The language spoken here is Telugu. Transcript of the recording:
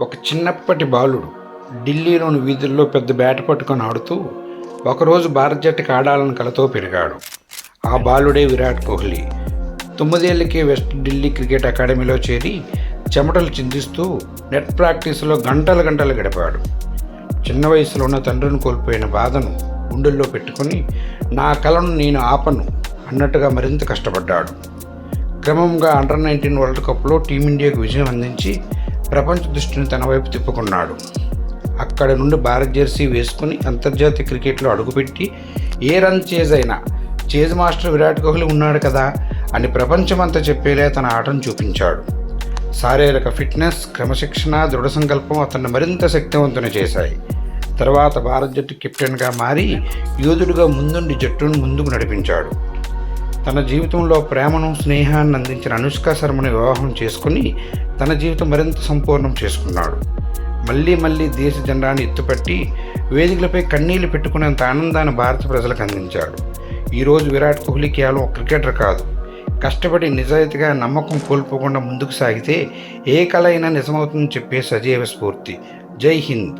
ఒక చిన్నప్పటి బాలుడు ఢిల్లీలోని వీధుల్లో పెద్ద బ్యాట్ పట్టుకొని ఆడుతూ ఒకరోజు భారత జట్టుకి ఆడాలని కలతో పెరిగాడు. ఆ బాలుడే విరాట్ కోహ్లీ. 9 ఏళ్లకే వెస్ట్ ఢిల్లీ క్రికెట్ అకాడమీలో చేరి చెమటలు చిందిస్తూ నెట్ ప్రాక్టీస్లో గంటలు గడిపాడు. చిన్న వయసులో ఉన్న తండ్రిని కోల్పోయిన బాధను గుండెల్లో పెట్టుకొని నా కలను నేను ఆపను అన్నట్టుగా మరింత కష్టపడ్డాడు. క్రమంగా అండర్-19 వరల్డ్ కప్లో టీమిండియాకు విజయం అందించి ప్రపంచ దృష్టిని తన వైపు తిప్పుకున్నాడు. అక్కడ నుండి భారత్ జెర్సీ వేసుకుని అంతర్జాతీయ క్రికెట్లో అడుగుపెట్టి ఏ రన్ చేజ్ అయినా చేజ్ మాస్టర్ విరాట్ కోహ్లీ ఉన్నాడు కదా అని ప్రపంచమంతా చెప్పేలా తన ఆటను చూపించాడు. శారీరక ఫిట్నెస్, క్రమశిక్షణ, దృఢ సంకల్పం అతన్ని మరింత శక్తివంతుని చేశాయి. తర్వాత భారత జట్టు కెప్టెన్గా మారి యోధుడిగా ముందుండి జట్టును ముందుకు నడిపించాడు. తన జీవితంలో ప్రేమను, స్నేహాన్ని అందించిన అనుష్క శర్మను వివాహం చేసుకుని తన జీవితం మరింత సంపూర్ణం చేసుకున్నాడు. మళ్ళీ దేశ జెండాను ఎత్తుపట్టి వేదికలపై కన్నీళ్లు పెట్టుకునేంత ఆనందాన్ని భారత ప్రజలకు అందించాడు. ఈరోజు విరాట్ కోహ్లీ కేవలం ఒక క్రికెటర్ కాదు, కష్టపడి నిజాయితీగా నమ్మకం కోల్పోకుండా ముందుకు సాగితే ఏ కళ అయినా నిజమవుతుందని చెప్పే సజీవ స్ఫూర్తి. జై హింద్.